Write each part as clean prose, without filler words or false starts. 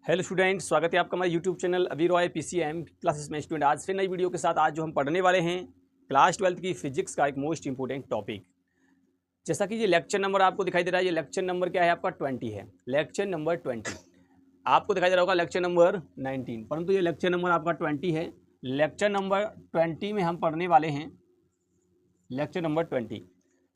Hello student, स्वागत है आपका हमारे यूट्यूब चैनल अभी रॉय पीसीएम क्लासेस में। स्टूडेंट आज फिर नई वीडियो के साथ आज जो हम पढ़ने वाले हैं क्लास 12 की फिजिक्स का एक मोस्ट इंपोर्टेंट टॉपिक। जैसा कि ये लेक्चर नंबर आपको दिखाई दे रहा है, ये लेक्चर नंबर क्या है आपका 20 है। लेक्चर नंबर 20 आपको दिखाई दे रहा होगा लेक्चर नंबर 19, परंतु ये लेक्चर नंबर आपका 20 है। लेक्चर नंबर 20 में हम पढ़ने वाले हैं लेक्चर नंबर 20।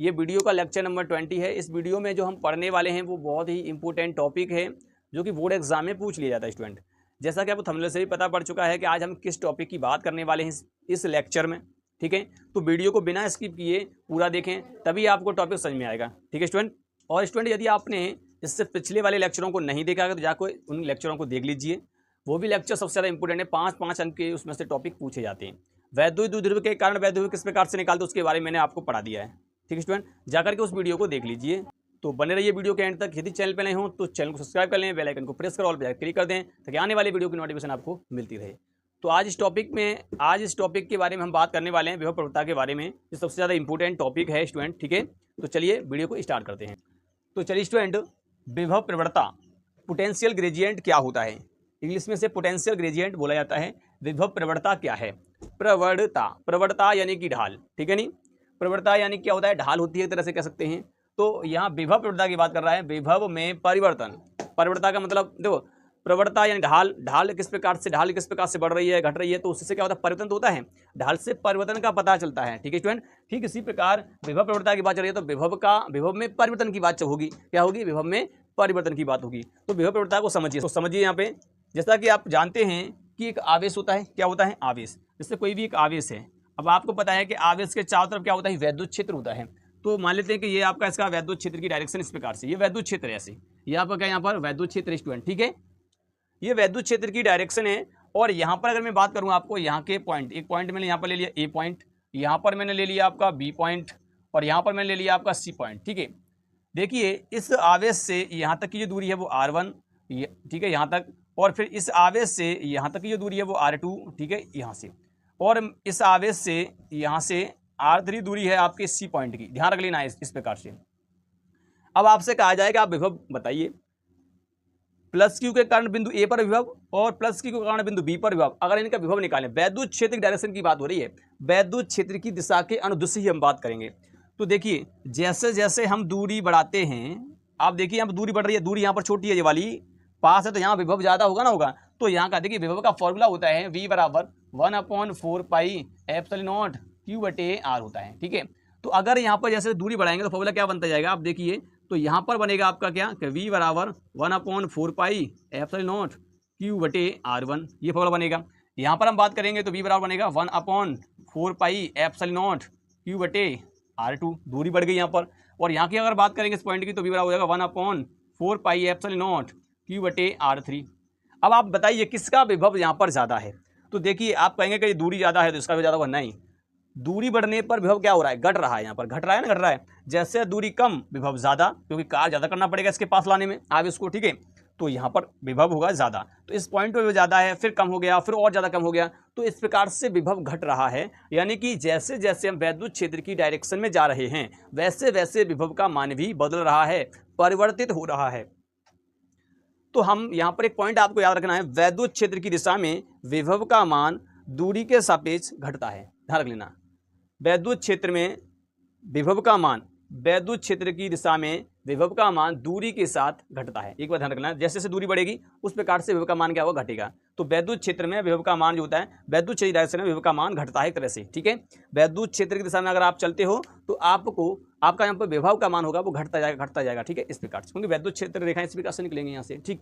ये वीडियो का लेक्चर नंबर 20 है। इस वीडियो में जो हम पढ़ने वाले हैं वो बहुत ही इंपॉर्टेंट टॉपिक है जो कि बोर्ड एग्जाम में पूछ लिया जाता है स्टूडेंट। जैसा कि आपको थंबनेल से भी पता पड़ चुका है कि आज हम किस टॉपिक की बात करने वाले हैं इस लेक्चर में। ठीक है, तो वीडियो को बिना स्किप किए पूरा देखें, तभी आपको टॉपिक समझ में आएगा। ठीक है स्टूडेंट, और स्टूडेंट यदि आपने इससे पिछले वाले लेक्चरों को नहीं देखा तो जाकर उन लेक्चरों को देख लीजिए। वो भी लेक्चर सबसे ज़्यादा इंपॉर्टेंट है, 5-5 अंक के उसमें से टॉपिक पूछे जाते हैं। वैद्युत द्विध्रुव के कारण वैद्युत किस प्रकार से निकालते उसके बारे में मैंने आपको पढ़ा दिया है। ठीक है स्टूडेंट, जाकर के उस वीडियो को देख लीजिए। तो बने रहिए वीडियो के एंड तक। यदि चैनल पे नए हो तो चैनल को सब्सक्राइब कर लें, बेल आइकन को प्रेस कर ऑल पे क्लिक कर दें ताकि आने वाली वीडियो की नोटिफिकेशन आपको मिलती रहे। तो आज इस टॉपिक के बारे में हम बात करने वाले हैं विभव प्रवणता के बारे में, जो सबसे ज़्यादा इंपॉर्टेंट टॉपिक है स्टूडेंट। ठीक है, तो चलिए वीडियो को स्टार्ट करते हैं। तो चलिए स्टूडेंट, विभव प्रवणता पोटेंशियल ग्रेडियंट क्या होता है? इंग्लिश में से पोटेंशियल ग्रेडियंट बोला जाता है। विभव प्रवणता क्या है? प्रवणता यानी कि ढाल। ठीक है नहीं, प्रवणता यानी क्या होता है? ढाल होती है, एक तरह से कह सकते हैं। तो यहाँ विभव प्रवणता की बात कर रहा है, विभव में परिवर्तन। प्रवणता का मतलब देखो, प्रवणता यानी ढाल किस प्रकार से बढ़ रही है, घट रही है, तो उससे क्या होता है? परिवर्तन तो होता है, ढाल से परिवर्तन का पता चलता है। ठीक है स्टूडेंट, ठीक इसी प्रकार विभव प्रवणता की बात चल रही है तो विभव में परिवर्तन की बात होगी। क्या होगी? विभव में परिवर्तन की बात होगी। तो विभव प्रवणता को समझिए। तो समझिए यहाँ पे, जैसा कि आप जानते हैं कि एक आवेश होता है। क्या होता है? आवेश। जैसे कोई भी एक आवेश है, अब आपको पता है कि आवेश के चारों तरफ क्या होता है? वैद्युत क्षेत्र होता है। तो मान लेते हैं कि ये आपका इसका वैद्युत क्षेत्र की डायरेक्शन इस प्रकार से, ये वैद्युत क्षेत्र है ऐसे, ये आपका क्या यहाँ पर वैद्युत क्षेत्र स्टूडेंट। ठीक है, ये वैद्युत क्षेत्र की डायरेक्शन है। और यहाँ पर अगर मैं बात करूँ आपको, यहाँ के पॉइंट, एक पॉइंट मैंने यहाँ पर ले लिया ए पॉइंट, यहाँ पर मैंने ले लिया आपका बी पॉइंट, और यहाँ पर मैंने ले लिया आपका सी पॉइंट। ठीक है, देखिए इस आवेश से यहाँ तक की जो दूरी है वो r1, ठीक है, यहाँ तक, और फिर इस आवेश से यहाँ तक की जो दूरी है वो r2, ठीक है, यहाँ से, और इस आवेश से यहाँ से r3 दूरी है आपके सी पॉइंट की। ध्यान रख लेना है इस प्रकार से। अब आपसे कहा जाएगा आप विभव बताइए, प्लस क्यू के कारण बिंदु ए पर विभव और प्लस क्यू के कारण बिंदु बी पर विभव, अगर इनका विभव निकालें। वैद्युत क्षेत्र की डायरेक्शन की बात हो रही है, वैद्युत क्षेत्र की दिशा के अनुदिश ही हम बात करेंगे। तो देखिए जैसे जैसे हम दूरी बढ़ाते हैं, आप देखिए यहाँ पर दूरी बढ़ रही है, दूरी यहाँ पर छोटी है, ये वाली पास है, तो यहाँ विभव ज्यादा होगा ना, होगा। तो यहाँ का देखिए विभव का फॉर्मूला होता है v बराबर 1/4 पाई एप्सिलॉन q/r होता है। ठीक है, तो अगर यहाँ पर जैसे दूरी बढ़ाएंगे तो फॉर्मूला क्या बनता जाएगा? आप देखिए, तो यहाँ पर बनेगा आपका क्या कि v बराबर 1/4 पाई एप्सिलॉन q/r1, ये फॉर्मूला बनेगा। यहाँ पर हम बात करेंगे तो v बराबर बनेगा 1/4 पाई एप्सिलॉन q/r2, दूरी बढ़ गई यहाँ पर। और यहाँ की अगर बात करेंगे इस पॉइंट की तो v बराबर हो जाएगा 1/4 पाई एप्सिलॉन q/r3। अब आप बताइए किसका विभव यहाँ पर ज़्यादा है? तो देखिए आप कहेंगे कि दूरी ज़्यादा है तो इसका भी ज़्यादा होगा, नहीं। दूरी बढ़ने पर विभव क्या हो रहा है? घट रहा है, यहाँ पर घट रहा है ना, घट रहा है। जैसे दूरी कम विभव ज़्यादा, क्योंकि कार्य ज़्यादा करना पड़ेगा इसके पास लाने में आवेश को। ठीक है, तो यहाँ पर विभव होगा ज़्यादा, तो इस पॉइंट पर भी ज़्यादा है, फिर कम हो गया, फिर और ज़्यादा कम हो गया, तो इस प्रकार से विभव घट रहा है। यानी कि जैसे जैसे हम वैद्युत क्षेत्र की डायरेक्शन में जा रहे हैं वैसे वैसे विभव का मान भी बदल रहा है, परिवर्तित हो रहा है। तो हम यहाँ पर एक पॉइंट आपको याद रखना है, वैद्युत क्षेत्र की दिशा में विभव का मान दूरी के सापेक्ष घटता है। ध्यान रख लेना, वैद्युत क्षेत्र में विभव का मान, वैद्युत क्षेत्र की दिशा में विभव का मान दूरी के साथ घटता है। एक बार ध्यान रखना, जैसे जैसे दूरी बढ़ेगी उस प्रकार से विभव का मान क्या होगा? घटेगा। तो वैद्युत क्षेत्र में विभव का मान जो होता है, वैद्युत क्षेत्र डायरेक्शन में विभव का मान घटता है एक तरह से। ठीक है, वैद्युत क्षेत्र की दिशा में अगर आप चलते हो तो आपका यहाँ पर विभव का मान होगा वो घटता जाएगा। ठीक है, इस प्रकार से, क्योंकि वैद्युत क्षेत्र रेखाएं इस प्रकार से निकलेंगे यहाँ से। ठीक,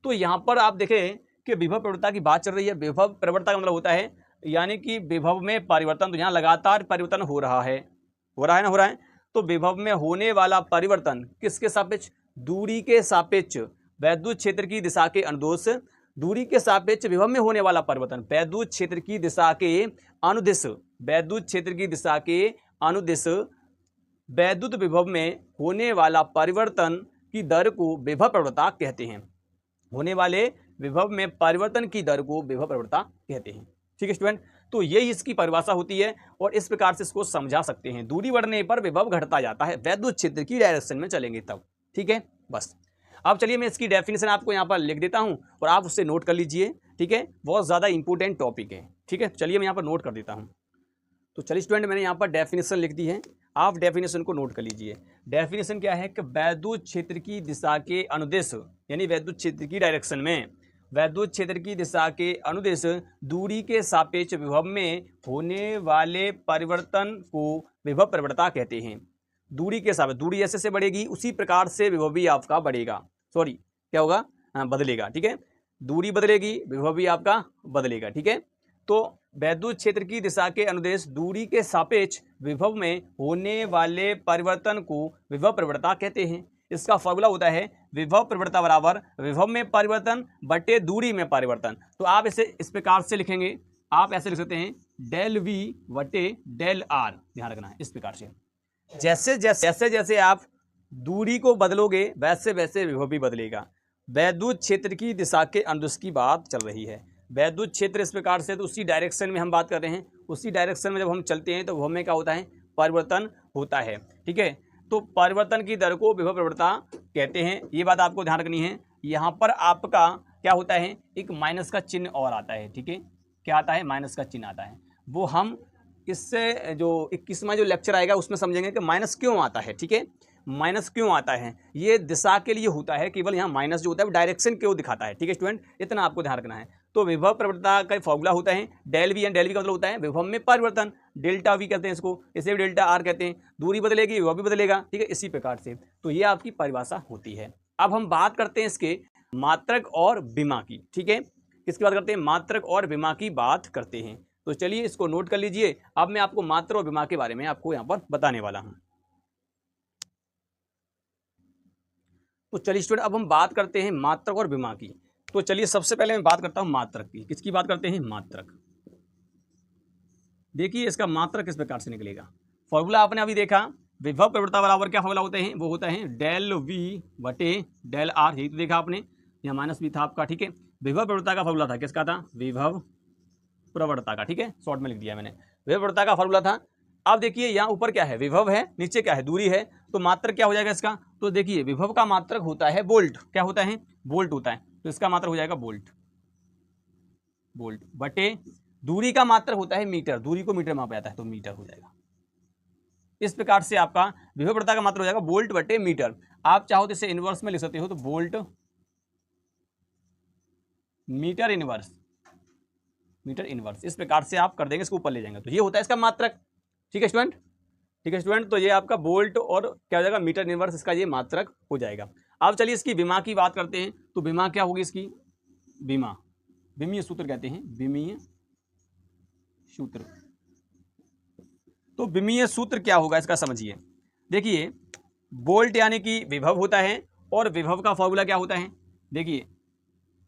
तो यहाँ पर आप देखें कि विभव प्रवणता की बात चल रही है। विभव प्रवणता का मतलब होता है यानी कि विभव में परिवर्तन, तो यहाँ लगातार परिवर्तन हो रहा है ना। तो विभव में होने वाला परिवर्तन किसके सापेक्ष? दूरी के सापेक्ष। वैद्युत क्षेत्र की दिशा के अनुदिश दूरी के सापेक्ष विभव में होने वाला परिवर्तन, वैद्युत क्षेत्र की दिशा के अनुदिश, वैद्युत क्षेत्र की दिशा के अनुदिश वैद्युत विभव में होने वाला परिवर्तन की दर को विभव प्रवणता कहते हैं। होने वाले विभव में परिवर्तन की दर को विभव प्रवणता कहते हैं। ठीक है स्टूडेंट, तो यही इसकी परिभाषा होती है और इस प्रकार से इसको समझा सकते हैं। दूरी बढ़ने पर विभव घटता जाता है, वैद्युत क्षेत्र की डायरेक्शन में चलेंगे तब। ठीक है, बस। अब चलिए मैं इसकी डेफिनेशन आपको यहाँ पर लिख देता हूँ और आप उससे नोट कर लीजिए, ठीक है, बहुत ज़्यादा इंपॉर्टेंट टॉपिक है, ठीक है। चलिए मैं यहाँ पर नोट कर देता हूँ। तो चलिए स्टूडेंट, मैंने यहाँ पर डेफिनेशन लिख दी है, आप डेफिनेशन को नोट कर लीजिए। डेफिनेशन क्या है कि वैद्युत क्षेत्र की दिशा के अनुदिश, यानी वैद्युत क्षेत्र की डायरेक्शन में, वैद्युत क्षेत्र की दिशा के अनुदिश दूरी के सापेक्ष विभव में होने वाले परिवर्तन को विभव प्रवणता कहते हैं। दूरी के सापेक्ष, दूरी जैसे से बढ़ेगी उसी प्रकार से विभव भी आपका बढ़ेगा, सॉरी क्या होगा, बदलेगा, ठीक है। दूरी बदलेगी, विभव भी आपका बदलेगा, ठीक है। तो वैद्युत क्षेत्र की दिशा के अनुदेश दूरी के सापेक्ष विभव में होने वाले परिवर्तन को विभव प्रवणता कहते हैं। इसका फॉर्मूला होता है विभव प्रवणता बराबर विभव में परिवर्तन बटे दूरी में परिवर्तन। तो आप इसे इस प्रकार से लिखेंगे, आप ऐसे लिख सकते हैं डेल वी बटे डेल आर, ध्यान रखना है इस प्रकार से। जैसे जैसे आप दूरी को बदलोगे वैसे वैसे विभव भी बदलेगा। वैद्युत क्षेत्र की दिशा के अनुदिश की बात चल रही है। वैद्युत क्षेत्र इस प्रकार से, तो उसी डायरेक्शन में हम बात कर रहे हैं, उसी डायरेक्शन में जब हम चलते हैं तो विभव में क्या होता है, परिवर्तन होता है, ठीक है। तो परिवर्तन की दर को विभव प्रवणता कहते हैं, ये बात आपको ध्यान रखनी है। यहाँ पर आपका क्या होता है, एक माइनस का चिन्ह और आता है, ठीक है। क्या आता है, माइनस का चिन्ह आता है। वो हम इससे जो 21वां जो लेक्चर आएगा उसमें समझेंगे कि माइनस क्यों आता है, ठीक है। माइनस क्यों आता है, ये दिशा के लिए होता है, केवल यहाँ माइनस जो होता है वो डायरेक्शन क्यों दिखाता है, ठीक है स्टूडेंट, इतना आपको ध्यान रखना है। तो विभव प्रवणता का फॉर्मूला होता है del V, and del V का मतलब होता है विभव में परिवर्तन, डेल्टा वी कहते हैं इसको, इसे भी डेल्टा आर कहते हैं। दूरी बदलेगी, विभव भी बदलेगा, ठीक है, इसी प्रकार से। तो ये आपकी परिभाषा होती है। अब हम बात करते हैं इसके मात्रक और विमा की, ठीक है। किसकी बात करते हैं, मात्रक और विमा की बात करते हैं। तो चलिए इसको नोट कर लीजिए। अब मैं आपको मात्रा और विमा के बारे में आपको यहाँ पर बताने वाला हूँ। तो चलिए स्टूडेंट, अब हम बात करते हैं मात्रक और विमा की। तो चलिए सबसे पहले मैं बात करता हूं मात्रक की। किसकी बात करते हैं, मात्रक। देखिए इसका मात्रक किस प्रकार से निकलेगा। फॉर्मूला आपने अभी देखा, विभव प्रवणता बराबर क्या फॉर्मूला होते हैं, वो होता है डेल वी बटे डेल आर, यही तो देखा आपने, यहाँ माइनस भी था आपका, ठीक है। विभव प्रवणता का फॉर्मूला था, किसका था, विभव प्रवणता का, ठीक है, शॉर्ट में लिख दिया मैंने, विभव प्रवणता का फॉर्मूला था। अब देखिए यहाँ ऊपर क्या है, विभव है, नीचे क्या है, दूरी है, तो मात्रक क्या हो जाएगा इसका। तो देखिए विभव का मात्रक होता है वोल्ट, क्या होता है, वोल्ट होता है, तो इसका मात्रक हो जाएगा वोल्ट, वोल्ट बटे दूरी का मात्रक होता है मीटर, दूरी को मीटर मापा जाता है तो मीटर हो जाएगा। इस प्रकार से आपका विभव प्रवणता का मात्रक हो जाएगा वोल्ट बटे मीटर। आप चाहो तो इसे इनवर्स में लिख सकते हो, तो volt metre inverse, metre inverse, इस प्रकार से आप कर देंगे, इसको ऊपर ले जाएंगे, तो ये होता है इसका मात्रक, ठीक है स्टूडेंट, ठीक है स्टूडेंट। तो ये आपका वोल्ट और क्या हो जाएगा, मीटर इनवर्स, इसका ये मात्रक हो जाएगा। अब चलिए इसकी विमा की बात करते हैं। तो विमा क्या होगी इसकी, विमा, विमीय सूत्र कहते हैं, विमीय सूत्र। तो विमीय सूत्र क्या होगा इसका समझिए। देखिए वोल्ट यानी कि विभव होता है, और विभव का फॉर्मूला क्या होता है, देखिए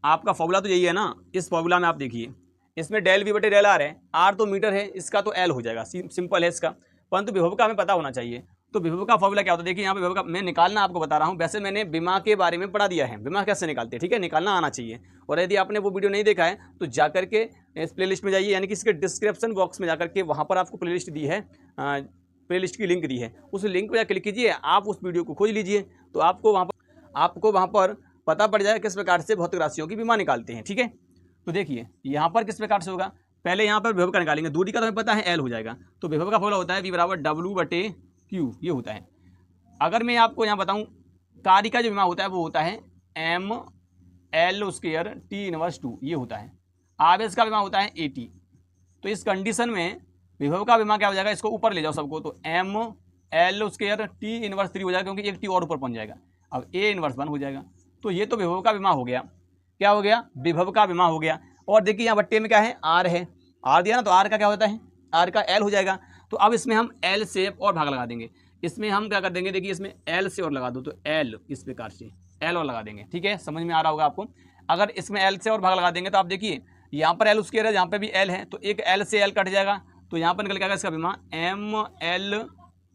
आपका फॉर्मूला तो यही है ना। इस फॉर्मूला में आप देखिए, इसमें डेल वी बटे डेल आर है, आर तो मीटर है, इसका तो एल हो जाएगा, सिंपल है इसका, परंतु विभव का हमें पता होना चाहिए। तो विभव का फॉर्मूला क्या होता है, देखिए यहाँ पे विभव का मैं निकालना आपको बता रहा हूँ। वैसे मैंने विमा के बारे में पढ़ा दिया है, विमा कैसे निकालते हैं, ठीक है, निकालना आना चाहिए। और यदि आपने वो वीडियो नहीं देखा है तो जाकर के इस प्लेलिस्ट में जाइए, यानी कि इसके डिस्क्रिप्शन बॉक्स में जाकर के वहाँ पर आपको प्लेलिस्ट दी है, प्लेलिस्ट की लिंक दी है, उस लिंक पर क्लिक कीजिए, आप उस वीडियो को खोज लीजिए, तो आपको वहाँ पर पता पड़ जाए किस प्रकार से भौतिक राशियों की विमा निकालते हैं, ठीक है। तो देखिए यहाँ पर किस प्रकार से होगा, पहले यहाँ पर विभव का निकालेंगे, दूरी का तो हमें पता है एल हो जाएगा, तो विभव का फॉर्मूला होता है वी बराबर डब्ल्यू बटे क्यू, ये होता है। अगर मैं आपको यहाँ बताऊँ, कार्य का जो विमा होता है वो होता है M L square T inverse 2, ये होता है। आवेश का विमा होता है ए टी। तो इस कंडीशन में विभव का विमा क्या हो जाएगा, इसको ऊपर ले जाओ सबको, तो M L square T inverse 3 हो जाएगा, क्योंकि एक टी और ऊपर पहुँच जाएगा, अब ए इनवर्स 1 हो जाएगा। तो ये तो विभव का विमा हो गया, क्या हो गया, विभव का विमा हो गया। और देखिए यहाँ बट्टे में क्या है, आर है, आर दिया ना, तो आर का क्या होता है, आर का एल हो जाएगा। तो अब इसमें हम एल से और भाग लगा देंगे, इसमें हम क्या कर देंगे, देखिए इसमें एल से और लगा दो, तो एल इस प्रकार से एल और लगा देंगे, ठीक है, समझ में आ रहा होगा आपको। अगर इसमें एल से और भाग लगा देंगे तो आप देखिए यहाँ पर एल स्क्वायर है, यहाँ पे भी एल है, तो एक एल से एल कट जाएगा, तो यहाँ पर निकल जाएगा इसका विमा M L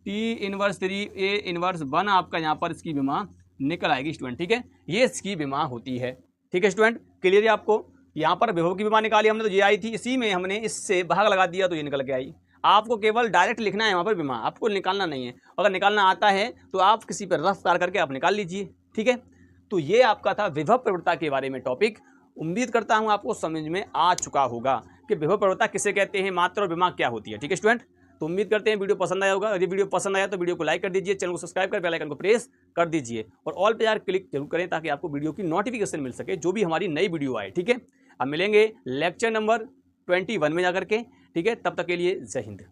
T inverse 3 A inverse 1, आपका यहाँ पर इसकी विमा निकल आएगी स्टूडेंट, ठीक है, ये इसकी विमा होती है, ठीक है स्टूडेंट, क्लियर है आपको। यहाँ पर विभव की विमा निकाली हमने, तो ये आई थी, इसी में हमने इससे भाग लगा दिया तो ये निकल के आई। आपको केवल डायरेक्ट लिखना है वहाँ पर विमा, आपको निकालना नहीं है। अगर निकालना आता है तो आप किसी पर रफ कार करके आप निकाल लीजिए, ठीक है। तो ये आपका था विभव प्रवणता के बारे में टॉपिक। उम्मीद करता हूं आपको समझ में आ चुका होगा कि विभव प्रवणता किसे कहते हैं, मात्रा और विभवांक क्या होती है। ठीक है स्टूडेंट, तो उम्मीद करते हैं वीडियो पसंद आया होगा। यदि वीडियो पसंद आया तो वीडियो को लाइक कर दीजिए, चैनल को सब्सक्राइब कर बेल आइकन को प्रेस कर दीजिए और ऑल पे यार क्लिक जरूर करें ताकि आपको वीडियो की नोटिफिकेशन मिल सके जो भी हमारी नई वीडियो आए। ठीक है, अब मिलेंगे लेक्चर नंबर 21 में जाकर के। ठीक है, तब तक के लिए जय हिंद।